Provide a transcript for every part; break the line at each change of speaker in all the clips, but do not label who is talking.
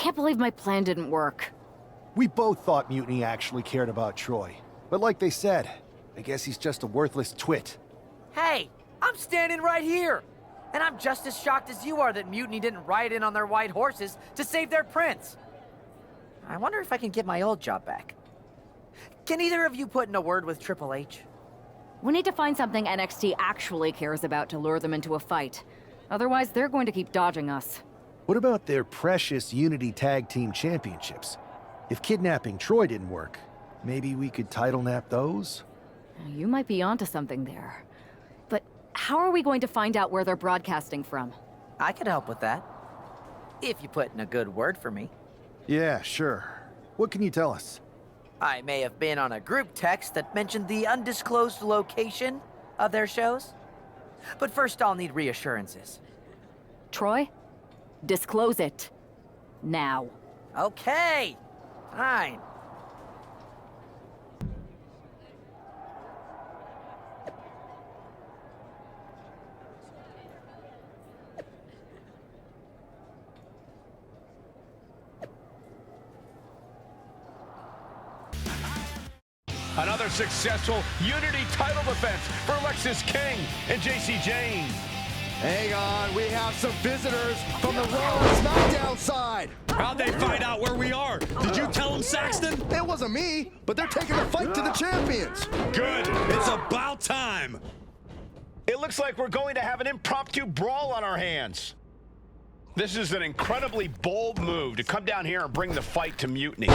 can't believe my plan didn't work.
We both thought Mutiny actually cared about Troy. But like they said, I guess he's just a worthless twit.
Hey, I'm standing right here. And I'm just as shocked as you are that Mutiny didn't ride in on their white horses to save their prince. I wonder if I can get my old job back. Can either of you put in a word with Triple H?
We need to find something NXT actually cares about to lure them into a fight. Otherwise, they're going to keep dodging us.
What about their precious Unity Tag Team Championships? If kidnapping Troy didn't work, maybe we could title nap those?
You might be onto something there. But how are we going to find out where they're broadcasting from?
I could help with that. If you put in a good word for me.
Yeah, sure. What can you tell us?
I may have been on a group text that mentioned the undisclosed location of their shows. But first I'll need reassurances.
Troy? Disclose it. Now.
Okay, fine.
Another successful Unity title defense for Alexis King and JC Jane.
Hang on, we have some visitors from the RAW SmackDown side.
How'd they find out where we are? Did you tell them, Saxton?
It wasn't me, but they're taking the fight to the champions.
Good. It's about time.
It looks like we're going to have an impromptu brawl on our hands. This is an incredibly bold move to come down here and bring the fight to Mutiny.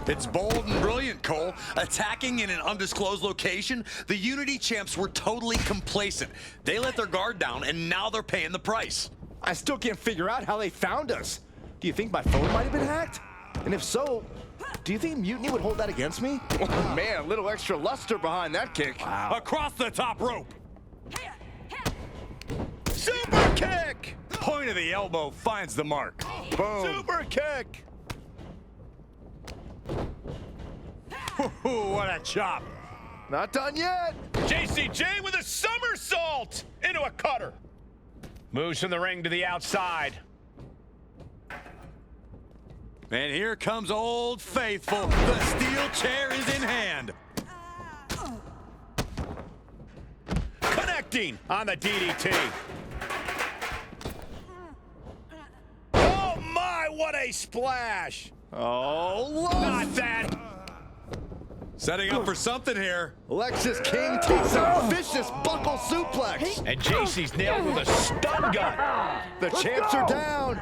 It's bold and brilliant, Cole. Attacking in an undisclosed location, the Unity champs were totally complacent. They let their guard down, and now they're paying the price.
I still can't figure out how they found us. Do you think my phone might have been hacked? And if so, do you think Mutiny would hold that against me? Oh, man, a little extra luster behind that kick.
Wow. Across the top rope.
Super kick!
Point of the elbow finds the mark.
Boom.
Super kick!
What a chop.
Not done yet.
JCJ with a somersault into a cutter. Moves from the ring to the outside.
And here comes Old Faithful. The steel chair is in hand.
Connecting on the DDT. Oh my, what a splash!
Oh, Lord.
Not that!
Setting up for something here.
Alexis King takes a vicious buckle suplex.
And JC's nailed with a stun gun.
The champs are down.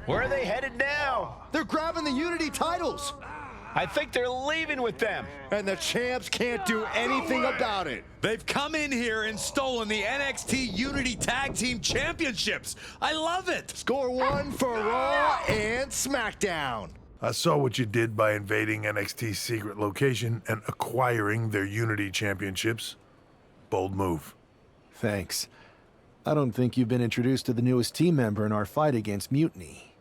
Where are they headed now?
They're grabbing the Unity titles.
I think they're leaving with them.
And the champs can't do anything about it.
They've come in here and stolen the NXT Unity Tag Team Championships. I love it.
Score one for Raw and SmackDown.
I saw what you did by invading NXT's secret location and acquiring their Unity championships. Bold move.
Thanks. I don't think you've been introduced to the newest team member in our fight against Mutiny.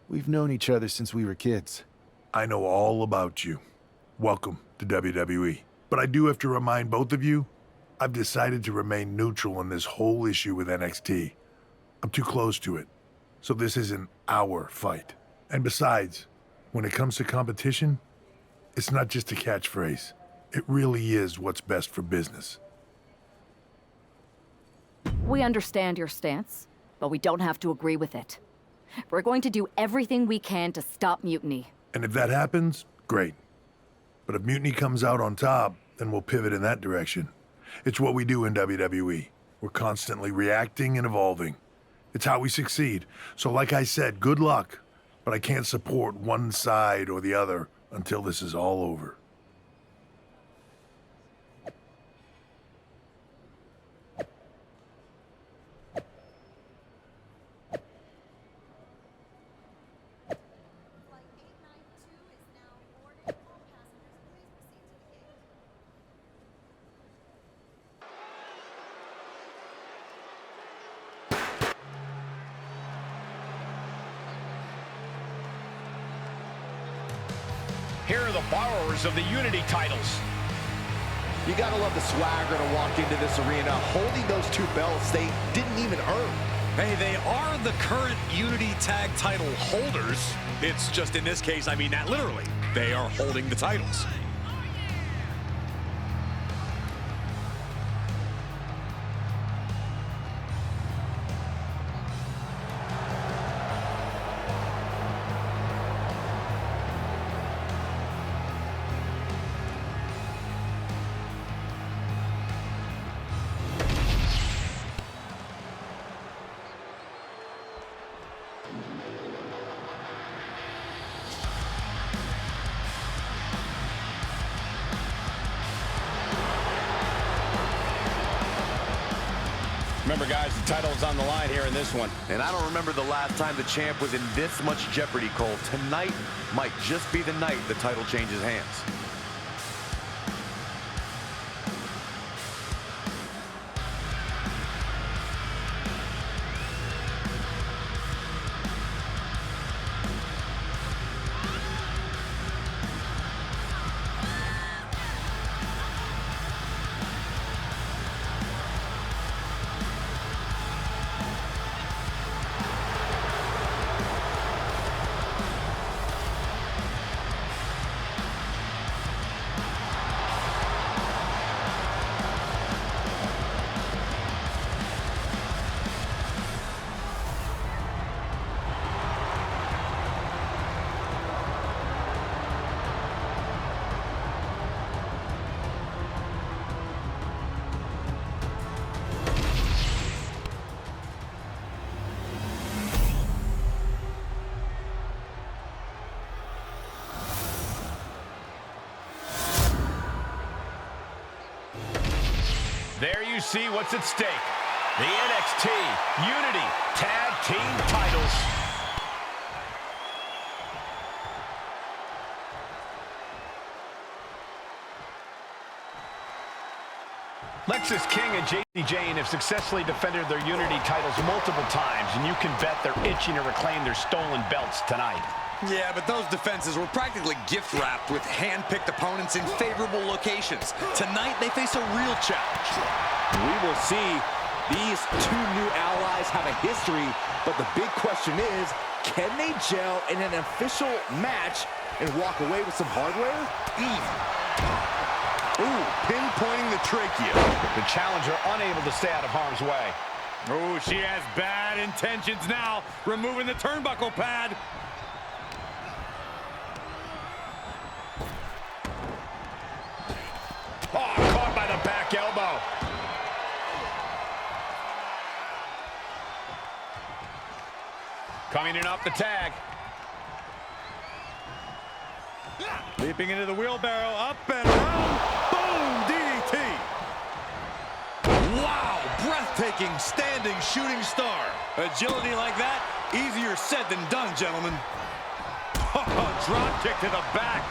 We've known each other since we were kids.
I know all about you. Welcome to WWE. But I do have to remind both of you, I've decided to remain neutral in this whole issue with NXT. I'm too close to it. So this isn't our fight. And besides, when it comes to competition, it's not just a catchphrase. It really is what's best for business.
We understand your stance, but we don't have to agree with it. We're going to do everything we can to stop Mutiny.
And if that happens, great. But if Mutiny comes out on top, then we'll pivot in that direction. It's what we do in WWE. We're constantly reacting and evolving. It's how we succeed. So like I said, good luck. But I can't support one side or the other until this is all over.
Here are the borrowers of the Unity titles.
You gotta love the swagger to walk into this arena holding those two belts they didn't even earn.
Hey, they are the current Unity Tag title holders. It's just in this case, I mean that literally. They are holding the titles.
Remember, guys, the title is on the line here in this one.
And I don't remember the last time the champ was in this much jeopardy, Cole. Tonight might just be the night the title changes hands.
There you see what's at stake. The NXT Unity Tag Team titles. Lexis King and JC Jane have successfully defended their Unity titles multiple times, and you can bet they're itching to reclaim their stolen belts tonight.
Yeah, but those defenses were practically gift-wrapped with hand-picked opponents in favorable locations. Tonight, they face a real challenge.
We will see. These two new allies have a history, but the big question is, can they gel in an official match and walk away with some hardware?
Ooh, pinpointing the trachea. The challenger unable to stay out of harm's way.
Oh, she has bad intentions now, removing the turnbuckle pad.
Oh, caught by the back elbow. Coming in off the tag.
Leaping into the wheelbarrow, up and around. Boom, DDT.
Wow, breathtaking standing shooting star.
Agility like that, easier said than done, gentlemen. Oh, drop kick to the back.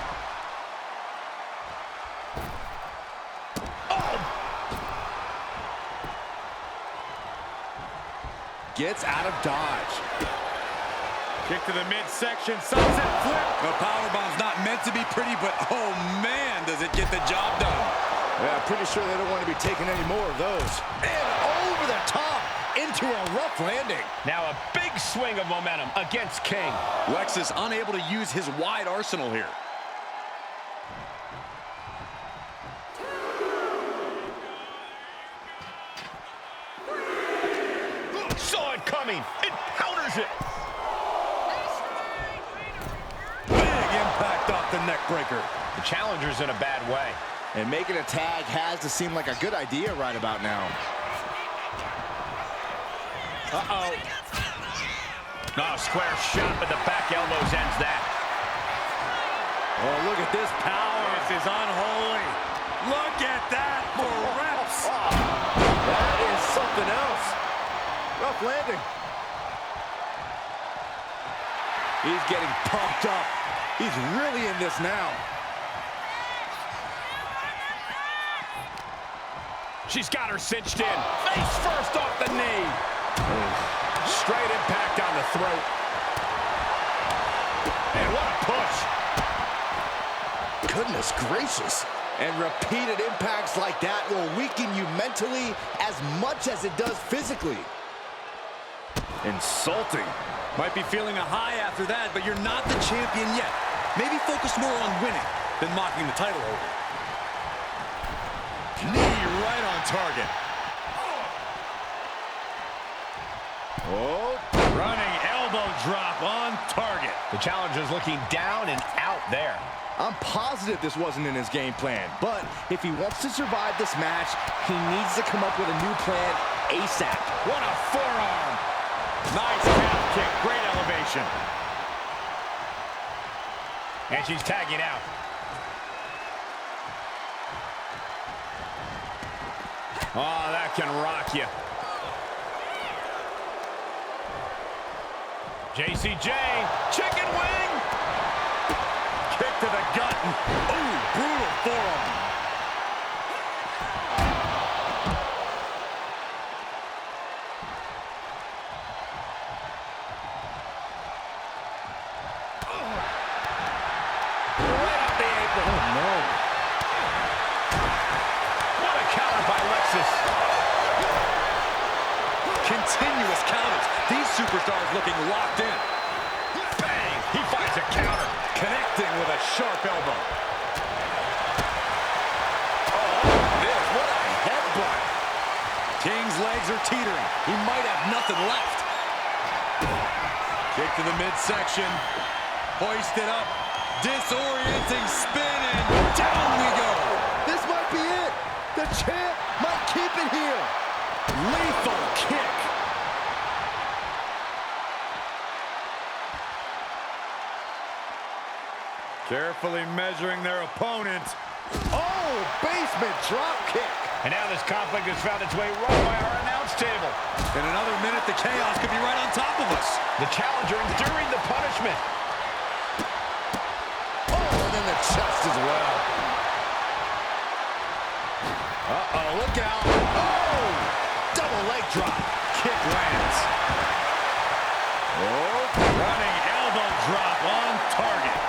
Gets out of dodge.
Kick to the midsection, sunset flip.
The powerbomb's not meant to be pretty, but oh man, does it get the job done.
Yeah, pretty sure they don't want to be taking any more of those. And over the top into a rough landing.
Now a big swing of momentum against King.
Lexis unable to use his wide arsenal here.
Saw it coming. It counters it.
Big impact off the neck breaker.
The challenger's in a bad way.
And making a tag has to seem like a good idea right about now.
Uh-oh. Oh, square shot, but the back elbows ends that.
Oh, look at this power. This is unholy. Look at that for reps.
That is something else. Rough landing. He's getting pumped up. He's really in this now.
She's got her cinched in. Face first off the knee. Straight impact on the throat. And what a push.
Goodness gracious. And repeated impacts like that will weaken you mentally as much as it does physically.
Insulting.
Might be feeling a high after that, but you're not the champion yet. Maybe focus more on winning than mocking the title holder. Knee right on target.
Oh, running elbow drop on target.
The challenger's looking down and out there.
I'm positive this wasn't in his game plan, but if he wants to survive this match, he needs to come up with a new plan ASAP.
What a forearm. Nice calf kick, great elevation.
And she's tagging out. Oh, that can rock you. JCJ, chicken wing.
Kick to the gut. Ooh, brutal forearm.
Right up the apron. Oh, no. What a counter by Lexus.
Continuous counters. These superstars looking locked in.
Bang! He finds a counter.
Connecting with a sharp elbow.
What a headbutt.
King's legs are teetering. He might have nothing left. Kick to the midsection. Hoisted up. Disorienting spin, and down we go.
This might be it. The champ might keep it here.
Lethal kick.
Carefully measuring their opponent.
Oh, basement drop kick.
And now this conflict has found its way right by our announce table.
In another minute, the chaos could be right on top of us.
The challenger enduring the punishment.
Oh, and then the chest as well.
Uh-oh, look out.
Oh, double leg drop.
Kick lands.
Oh, running elbow drop on target.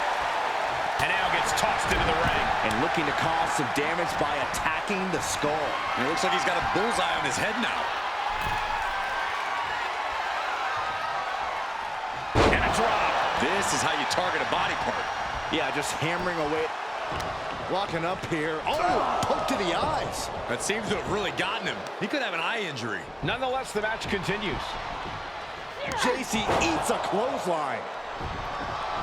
And now gets tossed into the ring.
And looking to cause some damage by attacking the skull.
And it looks like he's got a bullseye on his head now.
And a drop.
This is how you target a body part.
Yeah, just hammering away. Locking up here. Oh, poke to the eyes.
That seems to have really gotten him. He could have an eye injury.
Nonetheless, the match continues.
JC eats a clothesline.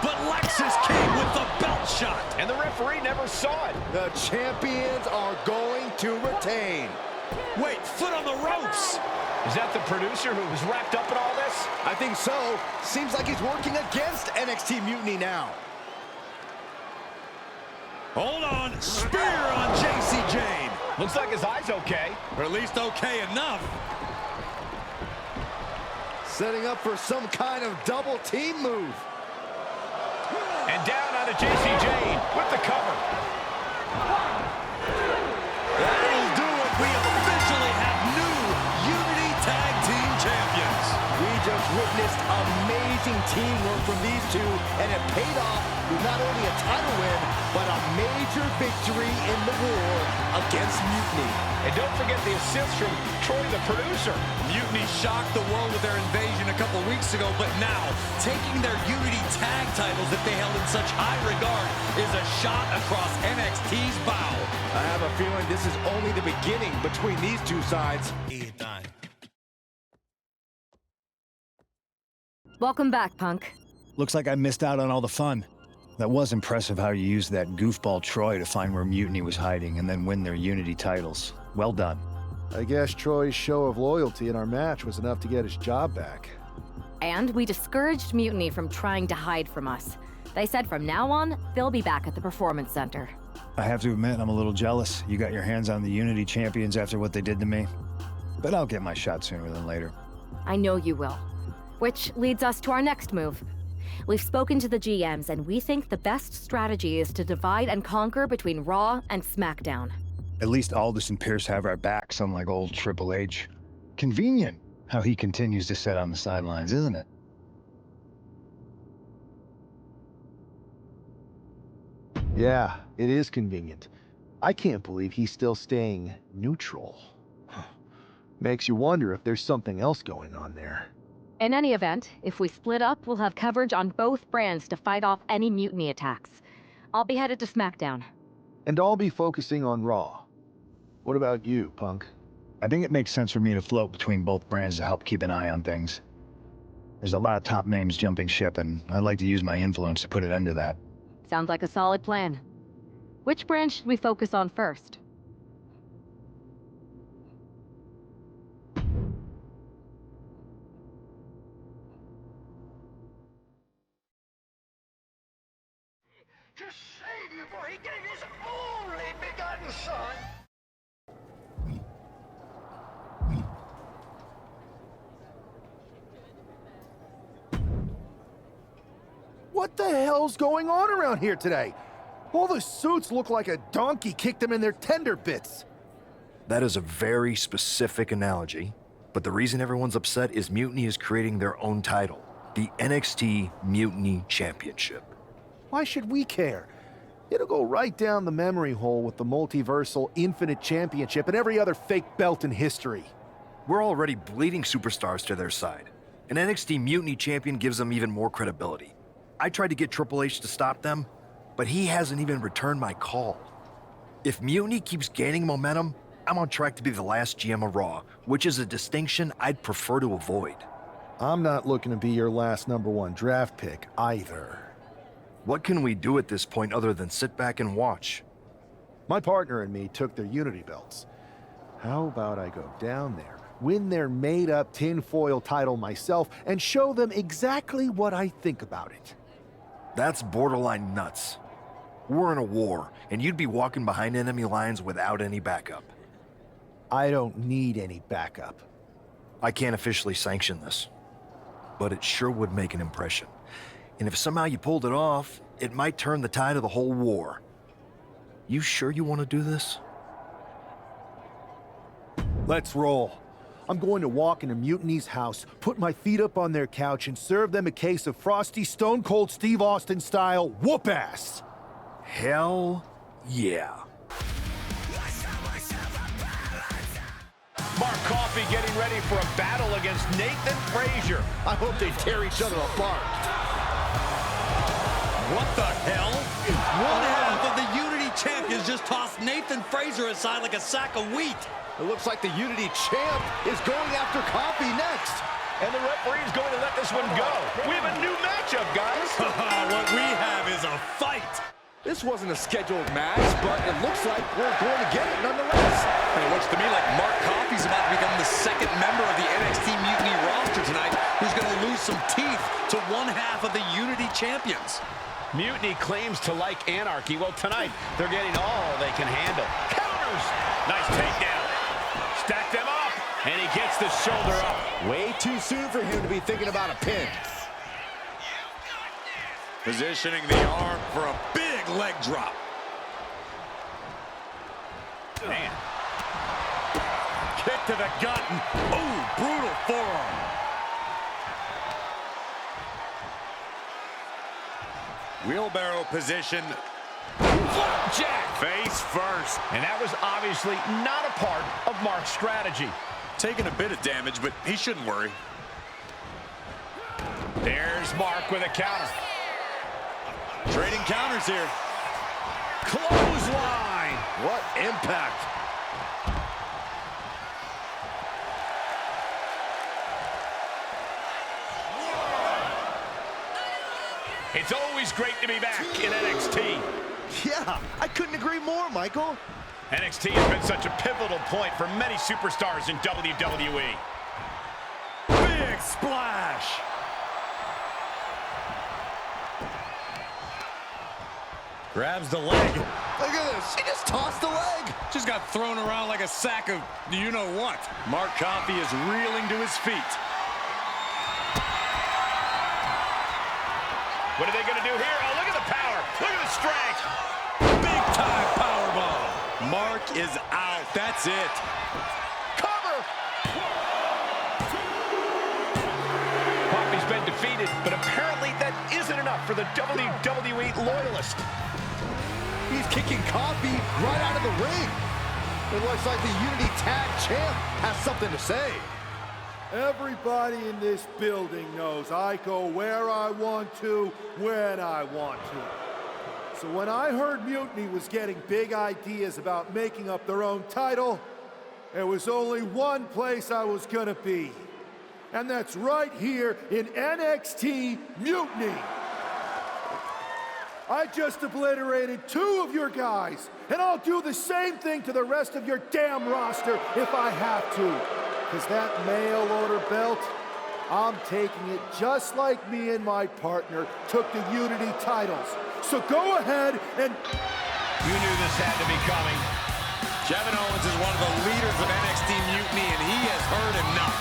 But Lexus came with the belt shot.
And the referee never saw it.
The champions are going to retain.
Wait, foot on the ropes.
Is that the producer who was wrapped up in all this?
I think so. Seems like he's working against NXT Mutiny now.
Hold on. Spear on JC Jane.
Looks like his eye's okay.
Or at least okay enough.
Setting up for some kind of double team move.
And down onto JC Jane with the cover.
That'll do it. We officially have new Unity Tag Team Champions.
We just witnessed amazing teamwork from these two, and it paid off with not only a title win, but a major victory in the war against Mutiny.
And don't forget the assist from Troy, the producer.
Mutiny shocked the world with their invasion a couple weeks ago, but now, taking their Unity Tag titles that they held in such high regard is a shot across NXT's bow.
I have a feeling this is only the beginning between these two sides.
Welcome back, Punk.
Looks like I missed out on all the fun. That was impressive how you used that goofball Troy to find where Mutiny was hiding and then win their Unity titles. Well done.
I guess Troy's show of loyalty in our match was enough to get his job back.
And we discouraged Mutiny from trying to hide from us. They said from now on, they'll be back at the Performance Center.
I have to admit, I'm a little jealous. You got your hands on the Unity champions after what they did to me. But I'll get my shot sooner than later.
I know you will. Which leads us to our next move. We've spoken to the GMs, and we think the best strategy is to divide and conquer between Raw and SmackDown.
At least Aldous and Pierce have our backs, unlike old Triple H. Convenient how he continues to sit on the sidelines, isn't it?
Yeah, it is convenient. I can't believe he's still staying neutral. Makes you wonder if there's something else going on there.
In any event, if we split up, we'll have coverage on both brands to fight off any mutiny attacks. I'll be headed to SmackDown.
And I'll be focusing on Raw. What about you, Punk?
I think it makes sense for me to float between both brands to help keep an eye on things. There's a lot of top names jumping ship, and I'd like to use my influence to put an end to that.
Sounds like a solid plan. Which brand should we focus on first?
To save you, for he gave his only begotten son.
What the hell's going on around here today? All the suits look like a donkey kicked them in their tender bits.
That is a very specific analogy, but the reason everyone's upset is Mutiny is creating their own title, the NXT Mutiny Championship.
Why should we care? It'll go right down the memory hole with the multiversal Infinite Championship and every other fake belt in history.
We're already bleeding superstars to their side. An NXT Mutiny champion gives them even more credibility. I tried to get Triple H to stop them, but he hasn't even returned my call. If Mutiny keeps gaining momentum, I'm on track to be the last GM of Raw, which is a distinction I'd prefer to avoid.
I'm not looking to be your last #1 draft pick either.
What can we do at this point other than sit back and watch?
My partner and me took their Unity belts. How about I go down there, win their made-up tinfoil title myself, and show them exactly what I think about it?
That's borderline nuts. We're in a war, and you'd be walking behind enemy lines without any backup.
I don't need any backup.
I can't officially sanction this, but it sure would make an impression. And if somehow you pulled it off, it might turn the tide of the whole war. You sure you want to do this?
Let's roll. I'm going to walk into Mutiny's house, put my feet up on their couch, and serve them a case of frosty Stone Cold Steve Austin style whoop-ass.
Hell yeah.
Mark Coffey getting ready for a battle against Nathan Frazier.
I hope they tear each other apart.
What the hell? One half of the Unity champions just tossed Nathan Frazier aside like a sack of wheat.
It looks like the Unity champ is going after Coffey next.
And the referee's going to let this one go. We have a new matchup, guys.
What we have is a fight.
This wasn't a scheduled match, but it looks like we're going to get it nonetheless.
And it looks to me like Mark Coffey's about to become the second member of the NXT Mutiny roster tonight, who's going to lose some teeth to one half of the Unity champions.
Mutiny claims to like anarchy. Well, tonight, they're getting all they can handle. Counters! Nice takedown. Stack them up, and he gets the shoulder up.
Way too soon for him to be thinking about a pin.
Positioning the arm for a big leg drop.
Man.
Kick to the gut. Ooh, brutal forearm. Wheelbarrow position.
Flapjack!
Face first.
And that was obviously not a part of Mark's strategy.
Taking a bit of damage, but he shouldn't worry.
There's Mark with a counter.
Trading counters here.
Clothesline!
What impact.
It's always great to be back in NXT.
Yeah, I couldn't agree more, Michael.
NXT has been such a pivotal point for many superstars in WWE.
Big splash. Grabs the leg.
Look at this. He just tossed the leg.
Just got thrown around like a sack of you-know-what. Mark Coffey is reeling to his feet.
What are they going to do here? Oh, look at the power. Look at the strength.
Big-time powerbomb. Mark is out. That's it.
Cover. Coffey's been defeated, but apparently that isn't enough for the WWE loyalist.
He's kicking Coffey right out of the ring. It looks like the Unity Tag Champ has something to say.
Everybody in this building knows I go where I want to, when I want to. So when I heard Mutiny was getting big ideas about making up their own title, there was only one place I was gonna be. And that's right here in NXT Mutiny. I just obliterated 2 of your guys, and I'll do the same thing to the rest of your damn roster if I have to. Because that mail order belt, I'm taking it just like me and my partner took the Unity titles. So go ahead and...
You knew this had to be coming.
Kevin Owens is one of the leaders of NXT Mutiny, and he has heard enough.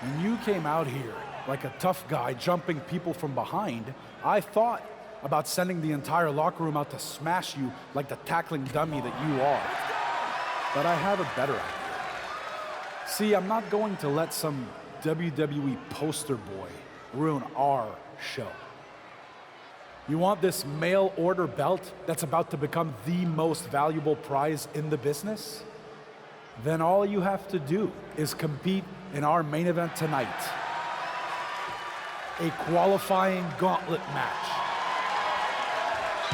When you came out here like a tough guy jumping people from behind, I thought about sending the entire locker room out to smash you like the tackling dummy that you are. But I have a better idea. See, I'm not going to let some WWE poster boy ruin our show. You want this mail order belt that's about to become the most valuable prize in the business? Then all you have to do is compete in our main event tonight. A qualifying gauntlet match.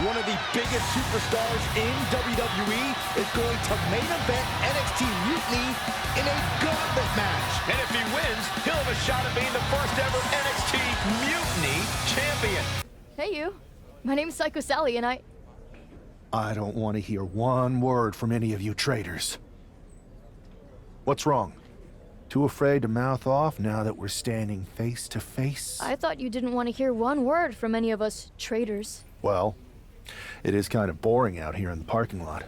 One of the biggest superstars in WWE is going to main event NXT Mutiny in a gauntlet match.
And if he wins, he'll have a shot at being the first ever NXT Mutiny champion.
Hey, you. My name's Psycho Sally, and
I don't want to hear one word from any of you traitors. What's wrong? Too afraid to mouth off now that we're standing face to face?
I thought you didn't want to hear one word from any of us traitors.
Well, it is kind of boring out here in the parking lot.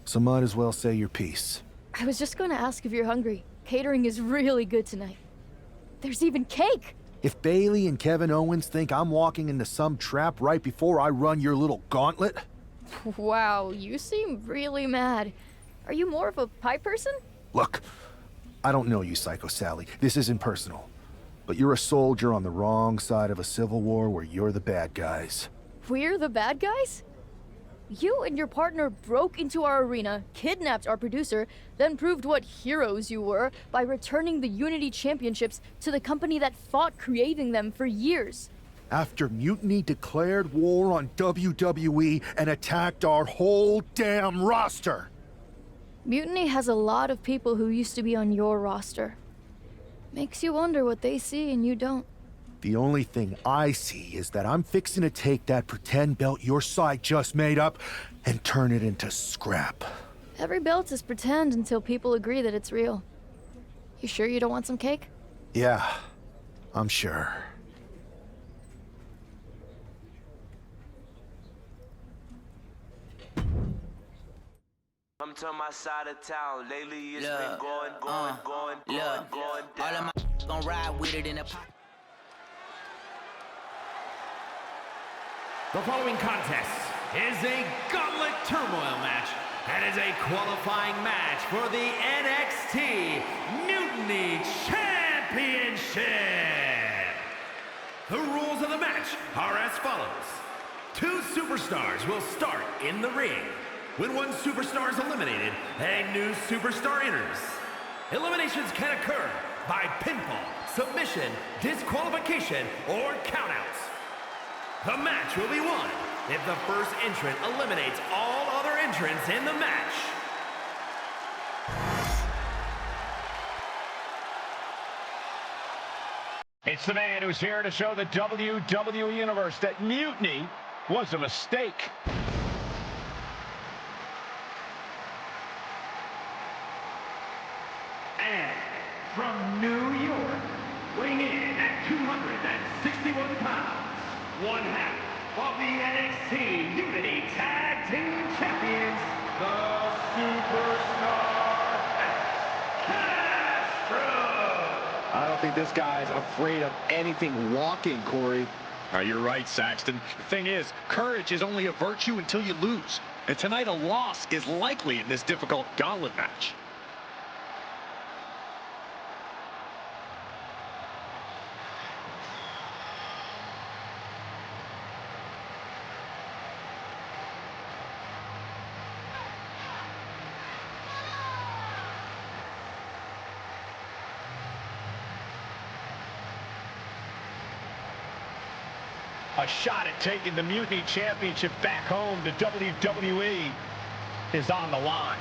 So might as well say your piece.
I was just going to ask if you're hungry. Catering is really good tonight. There's even cake!
If Bailey and Kevin Owens think I'm walking into some trap right before I run your little gauntlet...
Wow, you seem really mad. Are you more of a pie person?
Look, I don't know you, Psycho Sally. This isn't personal. But you're a soldier on the wrong side of a civil war where you're the bad guys.
We're the bad guys? You and your partner broke into our arena, kidnapped our producer, then proved what heroes you were by returning the Unity Championships to the company that fought creating them for years.
After Mutiny declared war on WWE and attacked our whole damn roster.
Mutiny has a lot of people who used to be on your roster. Makes you wonder what they see and you don't.
The only thing I see is that I'm fixing to take that pretend belt your side just made up and turn it into scrap.
Every belt is pretend until people agree that it's real. You sure you don't want some cake?
Yeah, I'm sure.
Come to my side of town. Lately it's been going down. All of my gon' ride with it in a pocket.
The following contest is a gauntlet turmoil match and is a qualifying match for the NXT Mutiny Championship. The rules of the match are as follows. 2 superstars will start in the ring. When one superstar is eliminated, a new superstar enters. Eliminations can occur by pinfall, submission, disqualification, or countouts. The match will be won if the first entrant eliminates all other entrants in the match.
It's the man who's here to show the WWE Universe that Mutiny was a mistake.
And from New York, weighing in at 261 pounds, one half of the NXT Unity Tag Team Champions, the Superstar Castro.
I don't think this guy's afraid of anything walking, Corey.
You're right, Saxton. The thing is, courage is only a virtue until you lose. And tonight a loss is likely in this difficult gauntlet match. A shot at taking the Mutiny Championship back home to WWE is on the line.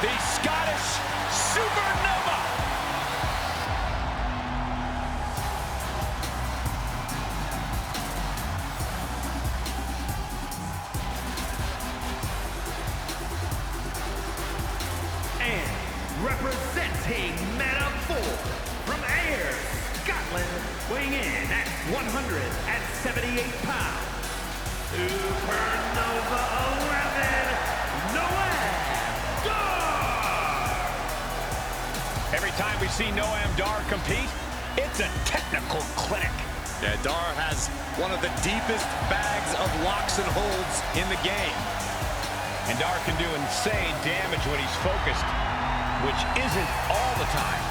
The Scottish Supernova.
And representing Meta 4 from Ayr, Scotland, weighing in at 178 pounds, Supernova 11, Noam Dar!
Every time we see Noam Dar compete, it's a technical clinic.
Yeah, Dar has one of the deepest bags of locks and holds in the game.
And Dar can do insane damage when he's focused, which isn't all the time.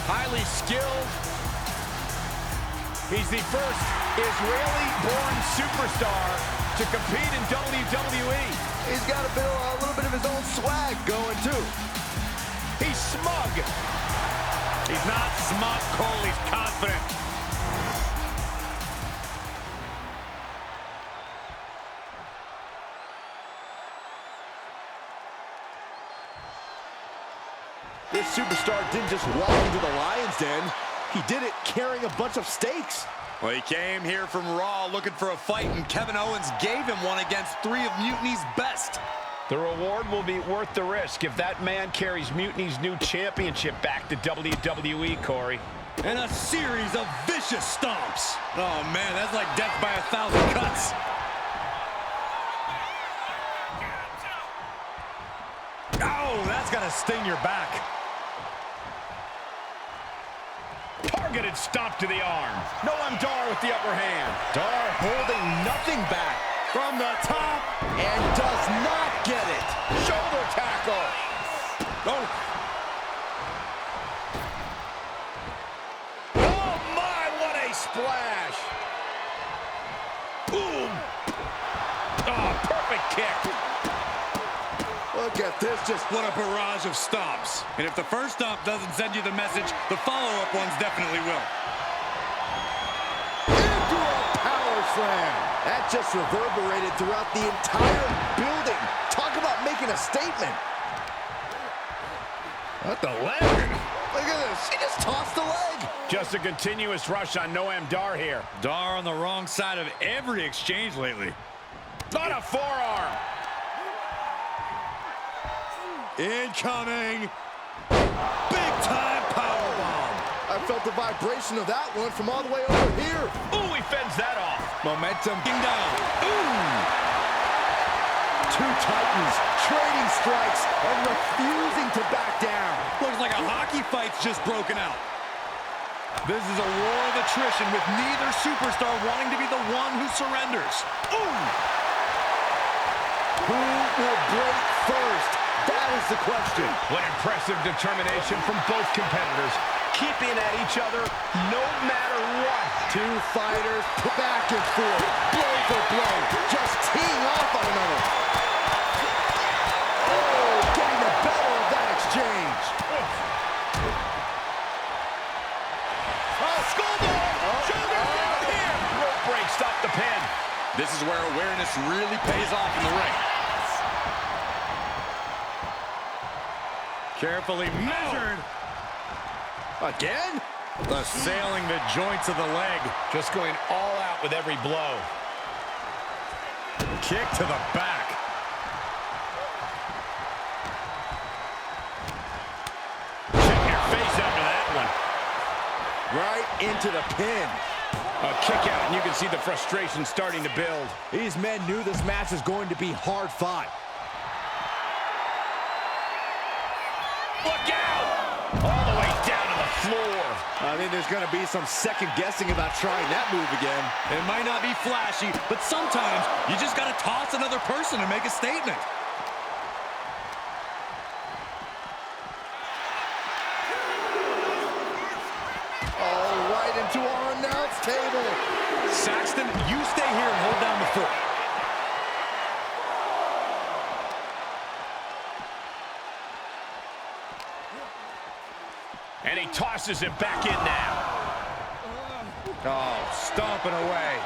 Highly skilled.
He's the first Israeli-born superstar to compete in WWE.
He's got a little bit of his own swag going, too.
He's smug.
He's not smug, Cole. He's confident.
This superstar didn't just walk into the lion's den. He did it carrying a bunch of stakes.
Well, he came here from Raw looking for a fight, and Kevin Owens gave him one against three of Mutiny's best.
The reward will be worth the risk if that man carries Mutiny's new championship back to WWE, Corey.
And a series of vicious stomps. Oh, man, that's like death by 1,000 cuts. Oh, that's gonna sting your back.
Targeted stomp to the arm. Noam Dar with the upper hand.
Dar holding nothing back from the top and does not get it. Shoulder tackle.
Oh. Oh my, what a splash.
Boom. Oh, perfect kick.
Look at this, just
what a barrage of stomps. And if the first stomp doesn't send you the message, the follow-up ones definitely will.
Into a power slam. That just reverberated throughout the entire building. Talk about making a statement.
What the leg?
Look at this. He just tossed the leg.
Just a continuous rush on Noam Dar here.
Dar on the wrong side of every exchange lately.
On a forearm.
Incoming. Big-time powerbomb.
I felt the vibration of that one from all the way over here.
Ooh, he fends that off.
Momentum down. Ooh.
Two titans trading strikes and refusing to back down.
Looks like a hockey fight's just broken out. This is a war of attrition with neither superstar wanting to be the one who surrenders. Ooh.
Who will break first? That is the question.
What impressive determination from both competitors. keeping at each other no matter what.
Two fighters back and forth, blow for blow, just teeing off on another. Oh, getting the better of that exchange.
Shoulder down here. Rope break, stop the pin.
This is where awareness really pays off in the ring. Carefully measured.
Again?
Assailing the joints of the leg.
Just going all out with every blow.
Kick to the back.
Check your face after that one.
Right into the pin.
A kick out, and you can see the frustration starting to build.
These men knew this match was going to be hard fought.
Look out! All the way down to the floor.
I think there's going to be some second guessing about trying that move again.
It might not be flashy, but sometimes you just got to toss another person and make a statement.
Oh, right into our announce table.
Saxton, you stay here and hold down the fort.
And he tosses him back in now.
Oh, stomping away.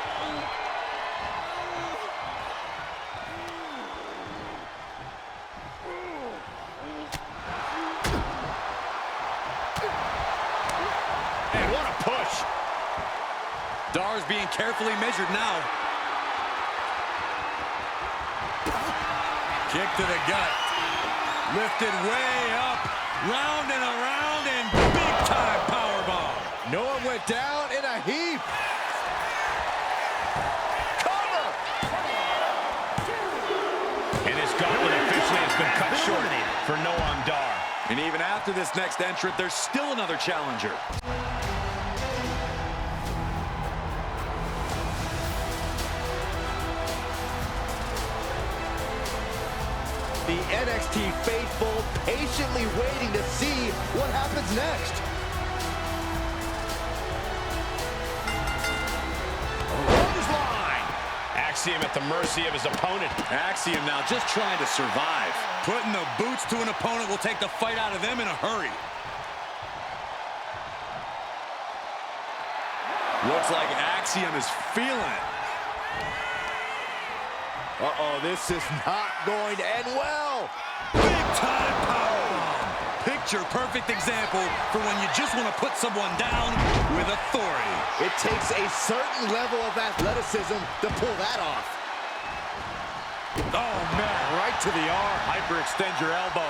And what a push.
Dar's being carefully measured now. Kick to the gut. Lifted way up. Round and around and big-time powerbomb.
Noah went down in a heap. Cover!
And his gauntlet officially has been cut short for Noam Dar.
And even after this next entrant, there's still another challenger.
The NXT faithful patiently waiting to see what happens next.
Clothesline! Axiom at the mercy of his opponent.
Axiom now just trying to survive. Putting the boots to an opponent will take the fight out of them in a hurry. Looks like Axiom is feeling it.
Uh-oh, this is not going to end well.
Big-time powerbomb. Picture-perfect example for when you just want to put someone down with authority.
It takes a certain level of athleticism to pull that off.
Oh, man, right to the arm. Hyperextend your elbow.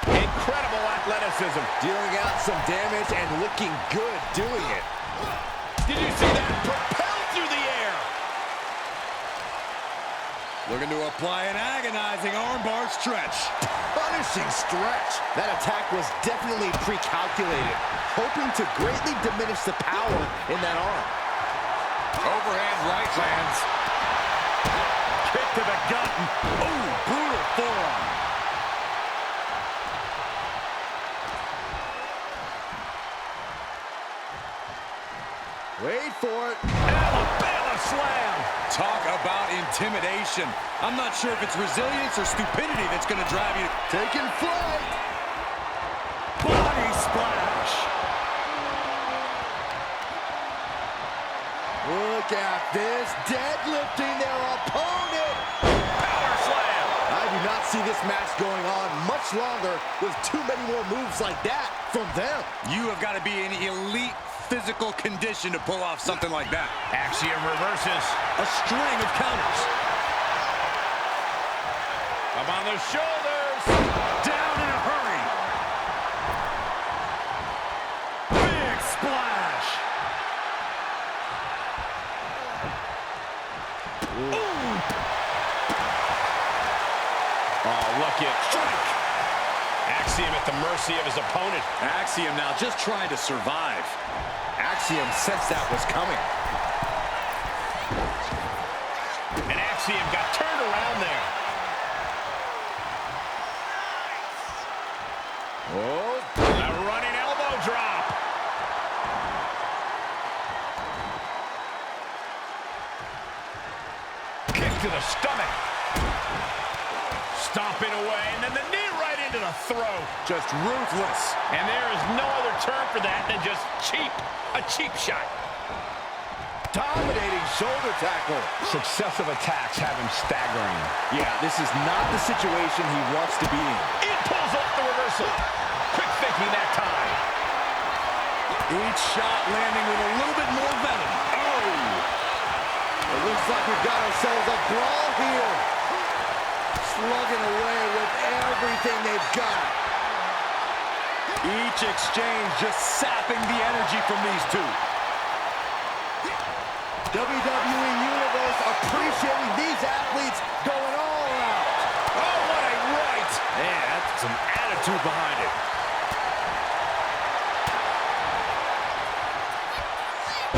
Incredible athleticism.
Dealing out some damage and looking good doing it.
Did you see that? Propelled through the air.
Looking to apply an agonizing armbar stretch.
Punishing stretch. That attack was definitely pre-calculated, hoping to greatly diminish the power in that arm.
Overhand right lands. Kick to the gut. Ooh, brutal forearm.
Wait for it.
Alabama slam.
Talk about intimidation. I'm not sure if it's resilience or stupidity that's going to drive you.
Taking flight.
Body splash.
Look at this. Deadlifting their opponent.
Power slam.
I do not see this match going on much longer with too many more moves like that from them.
You have got to be in elite physical condition to pull off something like that.
Axiom reverses.
A string of counters.
Up on the shoulders.
Down in a hurry. Big splash.
Ooh. Oh, look at strike. Axiom at the mercy of his opponent.
Axiom now just trying to survive.
Axiom sensed that was coming.
And Axiom got turned around there.
Oh.
A running elbow drop. to the stomach. Stomping away, and then the knee right into the throat.
Just ruthless.
And there is no other term for that than just cheap. A cheap shot.
Dominating shoulder tackle.
Successive attacks have him staggering.
Yeah, this is not the situation he wants to be in.
It pulls off the reversal. Quick thinking that time.
Each shot landing with a little bit more venom. Oh! It looks like we've got ourselves a brawl here. Slugging away with everything they've got. Each exchange just sapping the energy from these two. WWE Universe appreciating these athletes going all out.
Oh, what a right!
Man, that's some attitude behind it.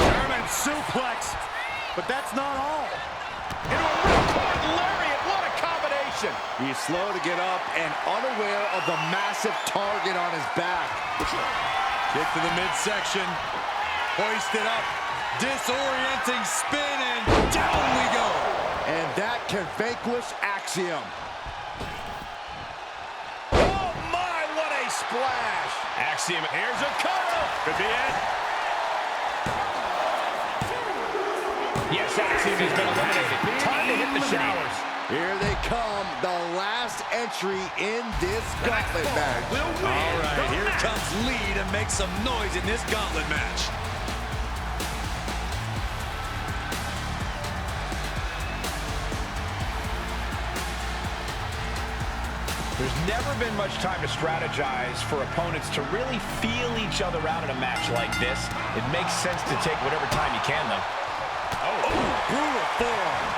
German suplex, but that's not all.
Into a ripcord lariat, what a combination!
He's slow to get up and unaware of the massive target on his back.
Kick to the midsection. Hoisted up. Disorienting spin, and down we go.
And that can vanquish Axiom.
Oh my, what a splash! Axiom, here's a cover.
Could be it.
Yes, Axiom has been eliminated. Time to hit the showers.
Here they come, the last entry in this gauntlet match.
All right, here comes Lee to make some noise in this gauntlet match.
There's never been much time to strategize for opponents to really feel each other out in a match like this. It makes sense to take whatever time you can, though.
Oh, brutal forearm.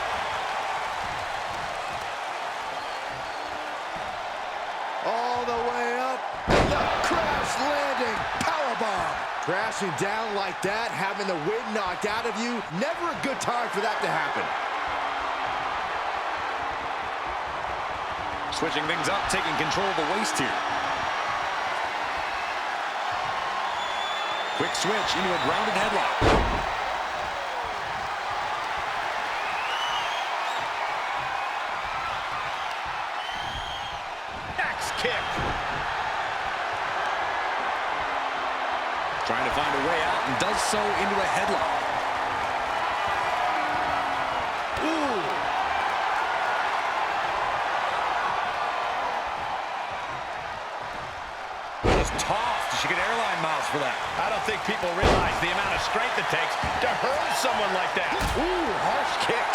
All the way up. The crash landing powerbomb. Crashing down like that, having the wind knocked out of you. Never a good time for that to happen.
Switching things up, taking control of the waist here. Quick switch into a grounded headlock.
Axe kick.
Trying to find a way out and does so into a headlock.
Ooh.
Tossed. She get airline miles for that.
I don't think people realize the amount of strength it takes to hurl someone like that.
Ooh, harsh kick.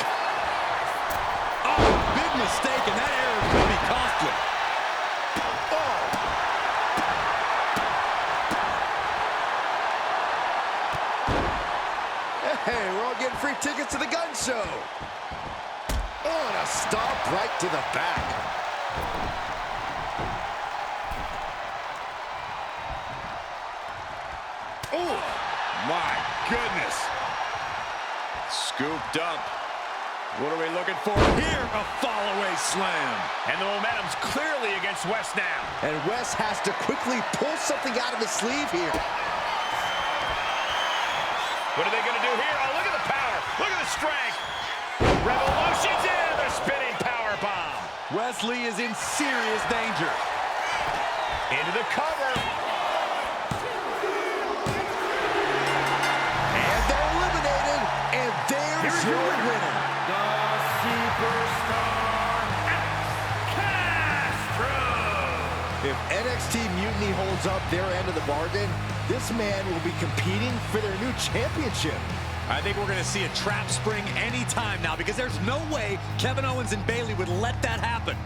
Oh, big mistake, and that error could be costly.
Oh. Hey, we're all getting free tickets to the gun show. Oh, and a stomp right to the back.
Oh, my goodness. Scooped up. What are we looking for here? A fall-away slam.
And the momentum's clearly against West now.
And West has to quickly pull something out of his sleeve here.
What are they going to do here? Oh, look at the power. Look at the strength. Revolution's in. The spinning power bomb.
Wesley is in serious danger.
Into the cover.
And they're eliminated. And there's your winner.
The Superstar Castro.
If NXT Mutiny holds up their end of the bargain, this man will be competing for their new championship.
I think we're going to see a trap spring anytime now because there's no way Kevin Owens and Bayley would let that happen.